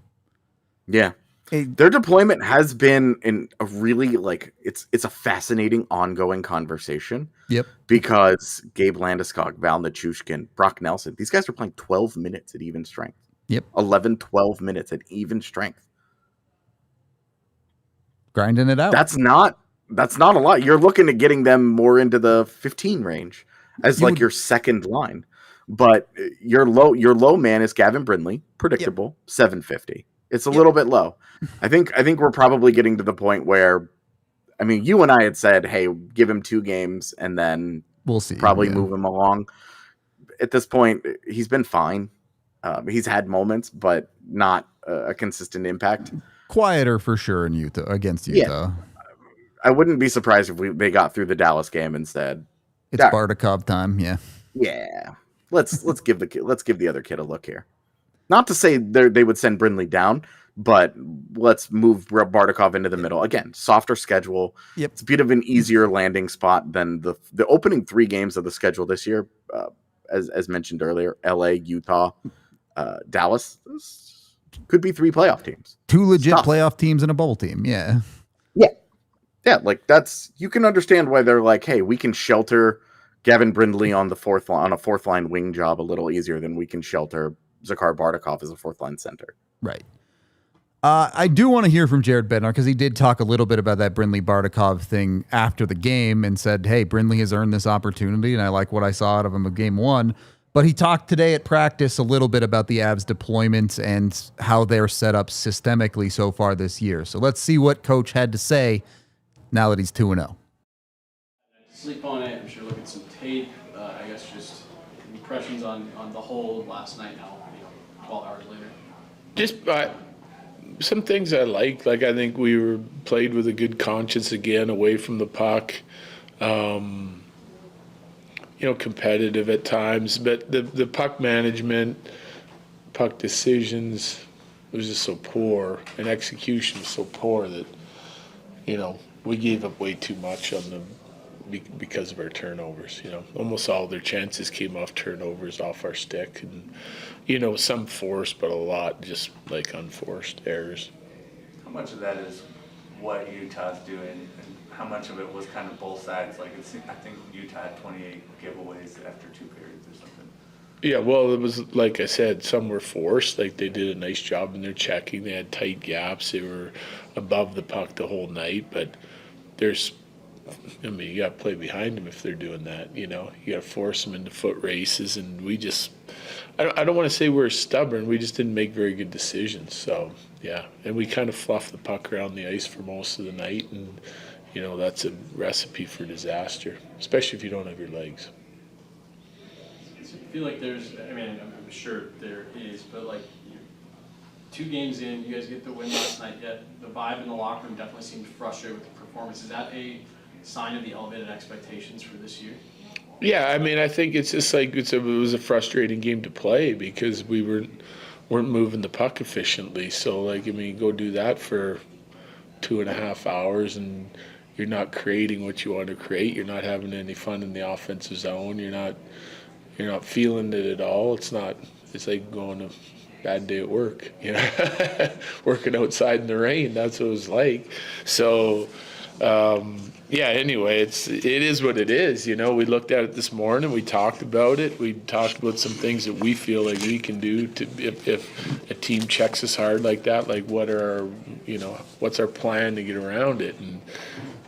Yeah. Their deployment has been in a really it's a fascinating ongoing conversation. Yep. Because Gabe Landeskog, Val Nichushkin, Brock Nelson, these guys are playing 12 minutes at even strength. Yep. 11, 12 minutes at even strength. Grinding it out. That's not a lot. You're looking at getting them more into the 15 range as your second line. But your low man is Gavin Brindley, predictable, 750. It's a little bit low. I think we're probably getting to the point where, I mean, you and I had said, hey, give him 2 games and then we'll see. Probably move him along. At this point, he's been fine. He's had moments, but not a consistent impact. Quieter for sure in Utah against Utah. Yeah. I wouldn't be surprised if they got through the Dallas game and said, "It's Bardakov time." Yeah. Yeah. Let's give the other kid a look here. Not to say they would send Brindley down, but let's move Bardakov into the middle. Again, softer schedule. Yep. It's a bit of an easier landing spot than the opening 3 games of the schedule this year. As mentioned earlier, LA, Utah, Dallas. This could be 3 playoff teams. 2 legit playoff teams and a bubble team. Yeah. Yeah. Yeah. You can understand why they're like, hey, we can shelter Gavin Brindley on a 4th line wing job a little easier than we can shelter Zakhar Bardakov as a 4th line center. Right. I do want to hear from Jared Bednar because he did talk a little bit about that Brindley Bardakov thing after the game and said, hey, Brindley has earned this opportunity, and I like what I saw out of him of game one. But he talked today at practice a little bit about the Avs deployment and how they're set up systemically so far this year. So let's see what Coach had to say now that he's 2-0. Sleep on it. I'm sure look at some tape. I guess just impressions on the whole last night now, 12 hours later. Just some things I like. Like I think we were played with a good conscience again, away from the puck. Competitive at times, but the puck management, puck decisions was just so poor, and execution was so poor that, we gave up way too much on them because of our turnovers. Almost all their chances came off turnovers, off our stick, and some forced, but a lot just like unforced errors. How much of that is what Utah's doing, and how much of it was kind of both sides? Like I think Utah had 28 giveaways after 2 periods or something. Yeah, well, it was like I said, some were forced. Like they did a nice job in their checking. They had tight gaps. They were above the puck the whole night. But you got to play behind them if they're doing that. You got to force them into foot races, and we just. I don't want to say we're stubborn. We just didn't make very good decisions. So yeah, and we kind of fluffed the puck around the ice for most of the night, and that's a recipe for disaster, especially if you don't have your legs. So you feel like I'm sure there is, but 2 games in, you guys get the win last night, yet the vibe in the locker room definitely seemed frustrated with the performance. Is that a sign of the elevated expectations for this year? Yeah, I think it's just like it was a frustrating game to play because we weren't moving the puck efficiently. So go do that for 2.5 hours and you're not creating what you want to create. You're not having any fun in the offensive zone. You're not feeling it at all. It's like going a bad day at work, working outside in the rain. That's what it was like. So anyway, it is what it is. We looked at it this morning. We talked about it. We talked about some things that we feel like we can do to if a team checks us hard like that. Like what's our plan to get around it, and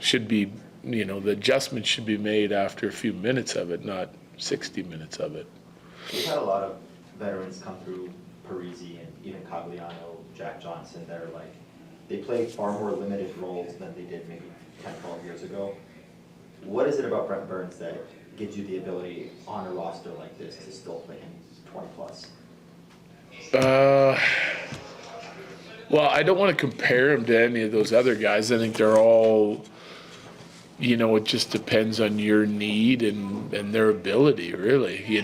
should be the adjustment should be made after a few minutes of it, not 60 minutes of it. We've had a lot of veterans come through, Parisi and even Cogliano, Jack Johnson. They play far more limited roles than they did maybe 10, 12 years ago. What is it about Brent Burns that gives you the ability on a roster like this to still play him 20 plus? Well, I don't want to compare him to any of those other guys. I think they're all, it just depends on your need and their ability, really. He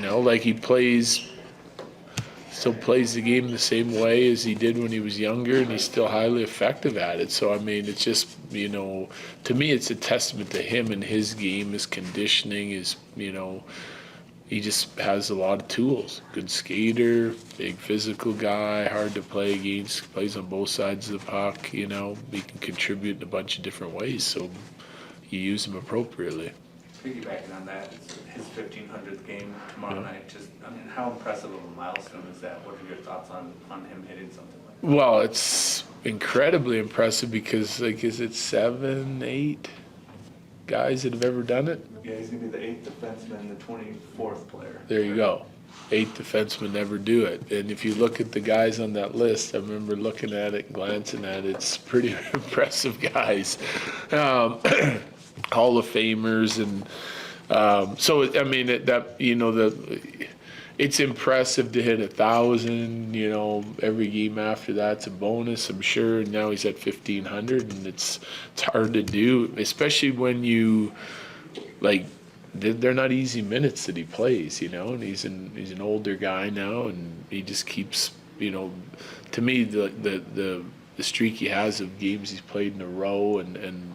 still plays the game the same way as he did when he was younger, and he's still highly effective at it. So, it's just, to me, it's a testament to him and his game, his conditioning, he just has a lot of tools. Good skater, big physical guy, hard to play against, plays on both sides of the puck, he can contribute in a bunch of different ways. So you use him appropriately. Piggybacking on that, it's his 1,500th game tomorrow night. How impressive of a milestone is that? What are your thoughts on him hitting something like that? Well, it's incredibly impressive because, is it 7, 8 guys that have ever done it? Yeah, he's going to be the 8th defenseman and the 24th player. There you go. 8 defensemen never do it. And if you look at the guys on that list, I remember looking at it, glancing at it, it's pretty impressive guys. Hall of Famers, and it's impressive to hit 1,000. Every game after that's a bonus, I'm sure. And now he's at 1,500, and it's hard to do, especially when you they're not easy minutes that he plays, and he's an older guy now, and he just keeps, to me the streak he has of games he's played in a row, and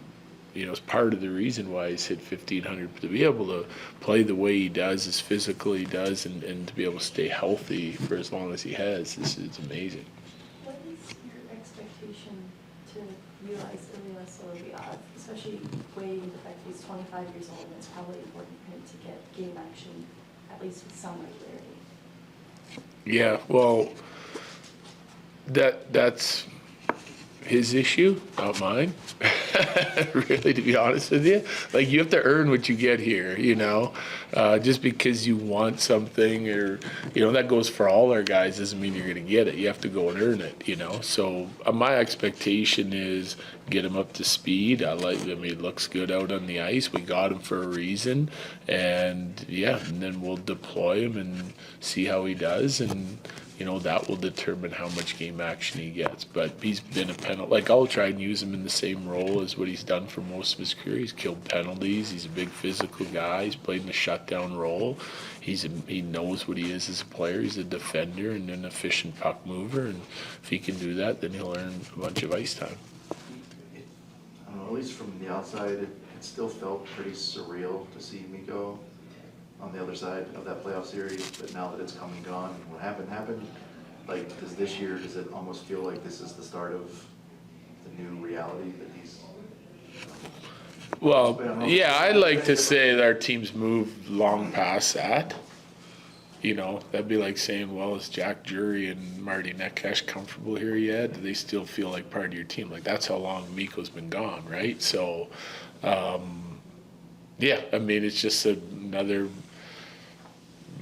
it's part of the reason why he's hit 1,500. To be able to play the way he does, as physically he does, and to be able to stay healthy for as long as he has, it's amazing. What is your expectation to utilize Elias Solovyov, especially weighing the fact that he's 25 years old, and it's probably important for him to get game action, at least with some regularity? Yeah, well, that's his issue, not mine. Really, to be honest with you, like you have to earn what you get here, just because you want something or, that goes for all our guys doesn't mean you're going to get it. You have to go and earn it, So my expectation is get him up to speed. It looks good out on the ice. We got him for a reason. And then we'll deploy him and see how he does. And, that will determine how much game action he gets. But he's been a penalty. Like, I'll try and use him in the same role as what he's done for most of his career. He's killed penalties. He's a big physical guy. He's played in a shutdown role. He knows what he is as a player. He's a defender and an efficient puck mover. And if he can do that, then he'll earn a bunch of ice time. I don't know, at least from the outside, it still felt pretty surreal to see Mikko on the other side of that playoff series, but now that it's come and gone, what happened, like, does it almost feel like this is the start of the new reality that he's... Well, I'd like to say that our team's moved long past that. That'd be like saying, well, is Jack Jury and Marty Netcash comfortable here yet? Do they still feel like part of your team? Like, that's how long Mikko's been gone, right? So, it's just another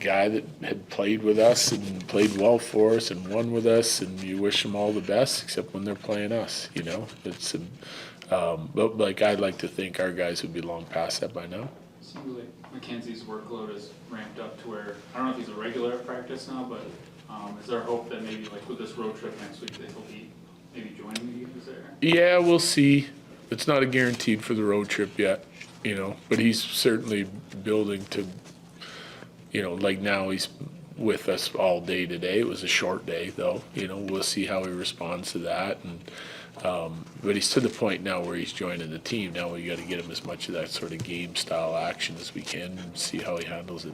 guy that had played with us and played well for us and won with us, and you wish them all the best, except when they're playing us, It's but like, I'd like to think our guys would be long past that by now. Seems like Mackenzie's workload is ramped up to where, I don't know if he's a regular at practice now, but is there hope that maybe like with this road trip next week that he'll be maybe joining the games there? Yeah, we'll see. It's not a guaranteed for the road trip yet, but he's certainly building to, like now he's with us all day today. It was a short day though, we'll see how he responds to that. And but he's to the point now where he's joining the team. Now we got to get him as much of that sort of game style action as we can and see how he handles it.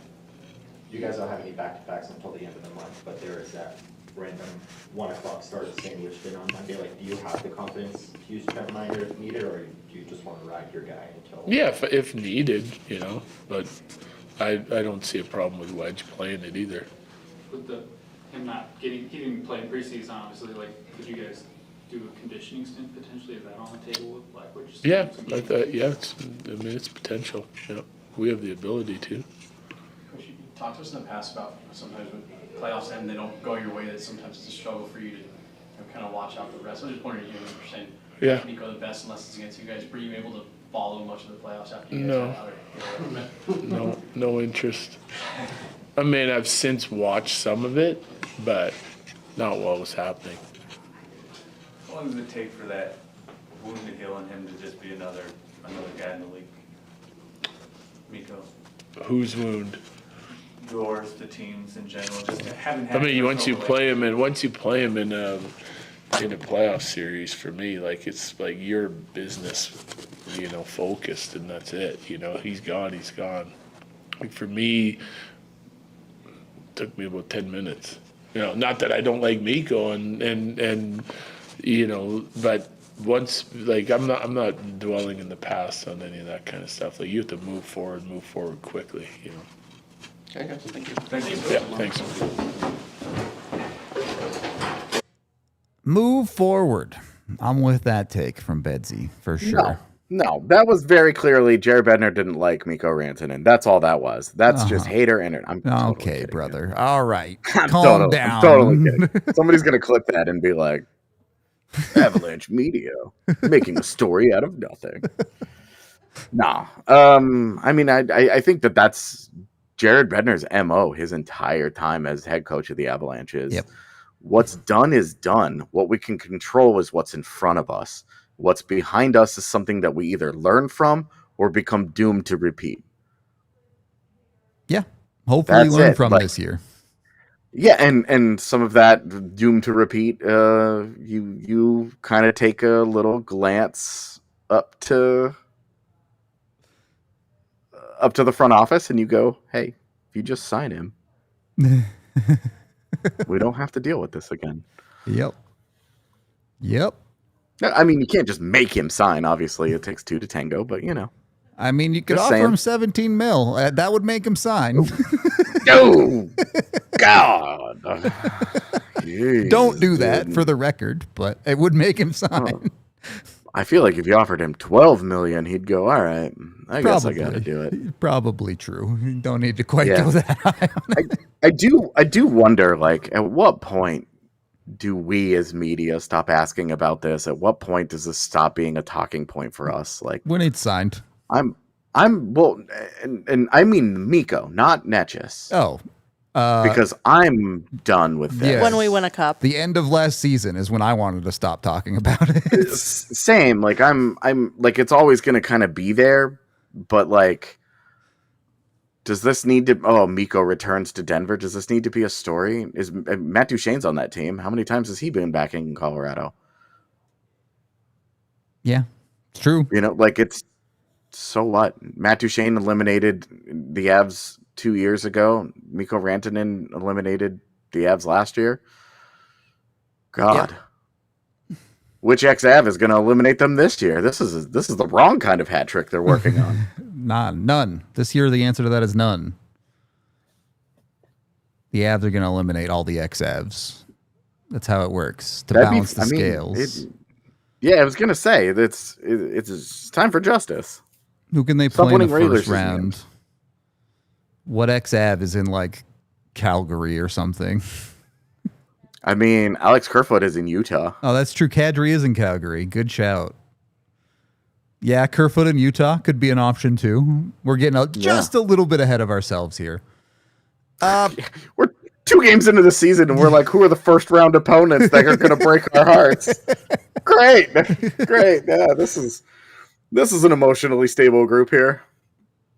You guys don't have any back-to-backs until the end of the month, but there is that random 1 o'clock start at St. Louis on Monday. Like, do you have the confidence to use Trent Miner if needed, or do you just want to ride your guy until? Yeah, if needed, but I don't see a problem with Wedge playing it either. With him not he didn't play in preseason, obviously, like, could you guys do a conditioning stint potentially? Is that on the table with Blackwood? Yeah, it's potential. Yeah, we have the ability to. Coach, you talked to us in the past about sometimes when playoffs end, they don't go your way, that sometimes it's a struggle for you to kind of watch out the rest. I was just wondering, you were saying Mikko the best unless it's against you guys. Were you able to follow much of the playoffs after you guys got out? No interest. I've since watched some of it, but not what was happening. How long does it take for that wound to heal and him to just be another guy in the league? Mikko. Whose wound? Yours, the teams in general, just having had. Once you play him in a playoff series, for me, like, it's like your business, focused, and that's it. He's gone. Like, for me, it took me about 10 minutes. Not that I don't like Mikko and but once, like, I'm not dwelling in the past on any of that kind of stuff. Like, you have to move forward quickly. Okay, guys, thank you. Yeah, thanks. Move forward. I'm with that take from Bedsy for sure. No, that was very clearly Jared Bednar didn't like Mikko Rantanen. That's all that was. That's just hater internet. I'm totally okay, kidding, brother. man. All right. I'm Calm down. I'm totally kidding. Somebody's gonna clip that and be like, Avalanche media making a story out of nothing. Nah. I think that's Jared Bednar's MO his entire time as head coach of the Avalanche is. Yep. What's done is done. What we can control is what's in front of us. What's behind us is something that we either learn from or become doomed to repeat. Yeah. Hopefully That's learn it. from Like, this year. Yeah, and some of that doomed to repeat, you kind of take a little glance up to the front office and you go, hey, if you just sign him, we don't have to deal with this again. Yep. I mean, you can't just make him sign. Obviously, it takes two to tango, but I mean, you could Just offer saying. him 17 mil. That would make him sign. No, God, Don't do that for the record, but it would make him sign. I feel like if you offered him $12 million, he'd go, all right, I guess I got to do it. Probably true. You don't need to quite go that high on it. I do wonder, like, at what point do we as media stop asking about this? At what point does this stop being a talking point for us? Like, when it's signed. I'm well, and I mean Mikko, not Netchis. Oh. Because I'm done with this. Yes. When we win a cup. The end of last season is when I wanted to stop talking about it. Same. Like I'm like, it's always going to kind of be there, but like, does this need to, Mikko returns to Denver. Does this need to be a story? Is Matt Duchene's on that team? How many times has he been back in Colorado? Yeah, it's true. You know, like it's, so what? Matt Duchene eliminated the Avs 2 years ago. Mikko Rantanen eliminated the Avs last year. God. Yeah. Which ex-Av is going to eliminate them this year? This is the wrong kind of hat trick they're working on. None. This year, the answer to that is none. The Avs are going to eliminate all the ex-Avs. That's how it works, to balance the scales. I was going to say, it's time for justice. Who can they play in the first round? What ex-Av is in, like, Calgary or something? I mean, Alex Kerfoot is in Utah. Oh, that's true. Kadri is in Calgary. Good shout. Yeah, Kerfoot in Utah could be an option, too. We're getting just a little bit ahead of ourselves here. We're 2 games into the season, and we're like, who are the first-round opponents that are going to break our hearts? Great. Yeah, this is an emotionally stable group here.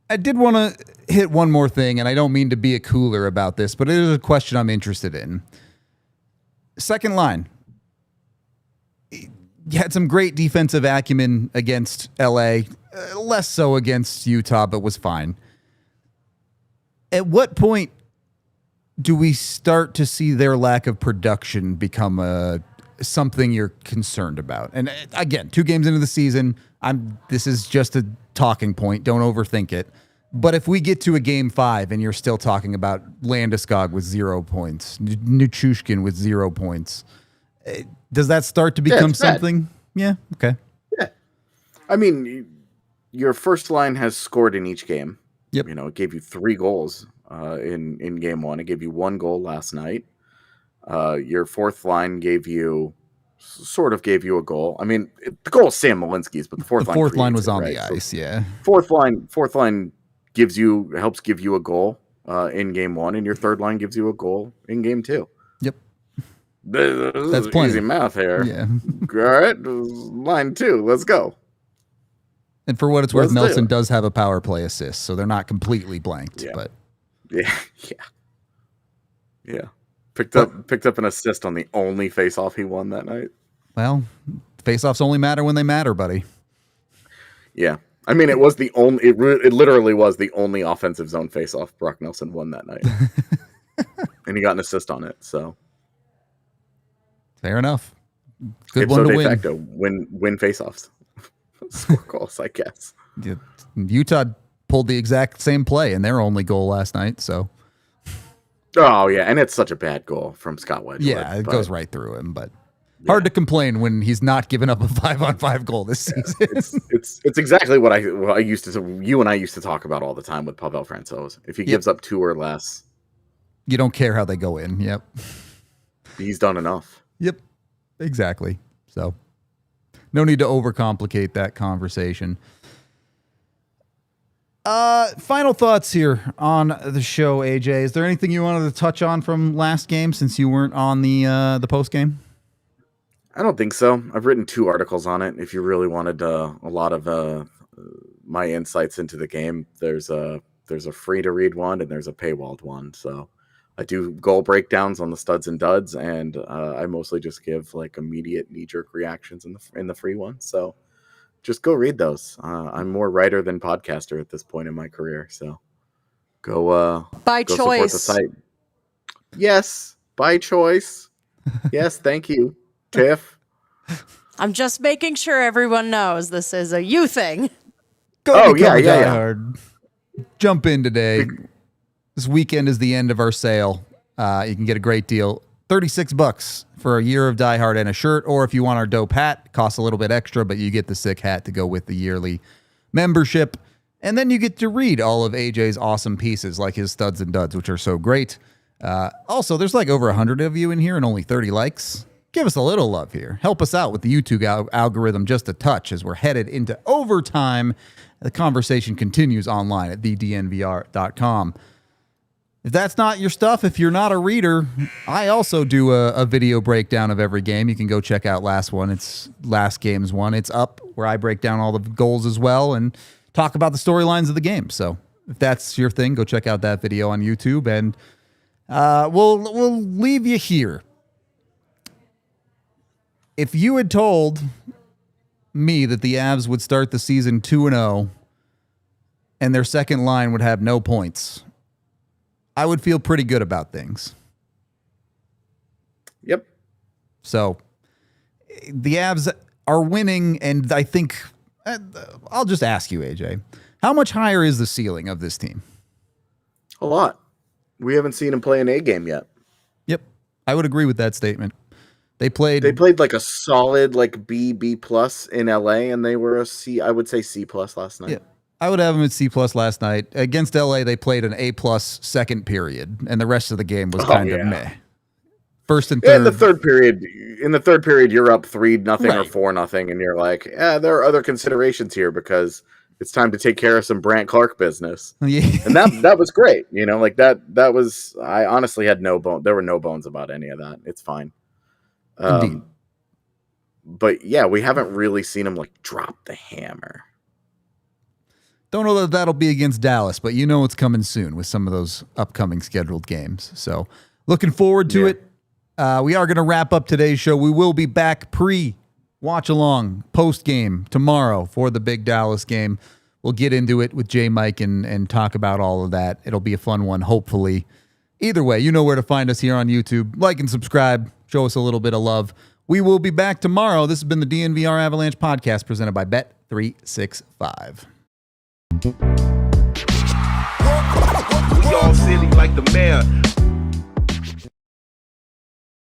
I did want to hit one more thing, and I don't mean to be a cooler about this, but it is a question I'm interested in. Second line. You had some great defensive acumen against LA, less so against Utah, but was fine. At what point do we start to see their lack of production become something you're concerned about? And again, 2 games into the season, this is just a talking point. Don't overthink it. But if we get to a game 5 and you're still talking about Landeskog with 0 points, Nichushkin with 0 points, does that start to become something? Yeah. Okay. Yeah. I mean, your first line has scored in each game. Yep. You know, it gave you 3 goals in game 1. It gave you 1 goal last night. Your fourth line sort of gave you a goal. I mean, the goal is Sam Malinsky's, but the fourth line was on the ice. Yeah. Fourth line helps give you a goal in game 1, and your third line gives you a goal in game 2. Yep. That's plenty. Easy math here. Yeah. All right, line 2. Let's go. And for what it's worth, Nelson does have a power play assist, so they're not completely blanked. Yeah. But yeah. Picked up an assist on the only face-off he won that night. Well, face-offs only matter when they matter, buddy. Yeah. I mean, it was the only. It literally was the only offensive zone face-off Brock Nelson won that night, and he got an assist on it. So fair enough. Good one to win. De facto, win face-offs, score goals, I guess. Yeah. Utah pulled the exact same play in their only goal last night. So. Oh yeah, and it's such a bad goal from Scott Wedgwood. Yeah, it goes right through him, but. Hard to complain when he's not giving up a 5-on-5 goal this season. It's exactly what I used to. You and I used to talk about all the time with Pavel Francouz. If he gives up 2 or less, you don't care how they go in. Yep, he's done enough. Yep, exactly. So, no need to overcomplicate that conversation. Final thoughts here on the show, AJ. Is there anything you wanted to touch on from last game since you weren't on the post game? I don't think so. I've written 2 articles on it. If you really wanted a lot of my insights into the game, there's a free to read one and there's a paywalled one. So I do goal breakdowns on the studs and duds, and I mostly just give like immediate knee jerk reactions in the free one. So just go read those. I'm more writer than podcaster at this point in my career. So go by go choice. Support the site. Yes, by choice. Yes, thank you. Tiff. I'm just making sure everyone knows this is a you thing. Go yeah. Jump in today. This weekend is the end of our sale. You can get a great deal $36 for a year of Die Hard and a shirt, or if you want our dope hat, it costs a little bit extra, but you get the sick hat to go with the yearly membership. And then you get to read all of AJ's awesome pieces, like his studs and duds, which are so great. Also, there's like over 100 of you in here and only 30 likes. Give us a little love here. Help us out with the YouTube algorithm just a touch as we're headed into overtime. The conversation continues online at thednvr.com. If that's not your stuff, if you're not a reader, I also do a video breakdown of every game. You can go check out last game's one. It's up where I break down all the goals as well and talk about the storylines of the game. So if that's your thing, go check out that video on YouTube, and we'll leave you here. If you had told me that the Avs would start the season 2-0 and their second line would have no points, I would feel pretty good about things. Yep. So the Avs are winning, and I think I'll just ask you, AJ, how much higher is the ceiling of this team? A lot. We haven't seen him play an A game yet. Yep. I would agree with that statement. They played like a solid like B plus in LA, and they were a C, I would say C plus last night. Yeah. I would have them at C plus last night. Against LA, they played an A plus second period, and the rest of the game was kind of meh. First and third. In the third period, you're up 3-0 or 4-0, and you're like, there are other considerations here because it's time to take care of some Brant Clark business. Yeah. And that was great. You know, like that was, I honestly had no bone. There were no bones about any of that. It's fine. Indeed. But yeah, we haven't really seen him like drop the hammer. Don't know that that'll be against Dallas, but you know it's coming soon with some of those upcoming scheduled games. So looking forward to it. We are going to wrap up today's show. We will be back watch along, post game tomorrow for the big Dallas game. We'll get into it with J Mike and talk about all of that. It'll be a fun one, hopefully. Either way, you know where to find us here on YouTube. Like and subscribe. Show us a little bit of love. We will be back tomorrow. This has been the DNVR Avalanche Podcast presented by Bet365. We all silly like the mayor.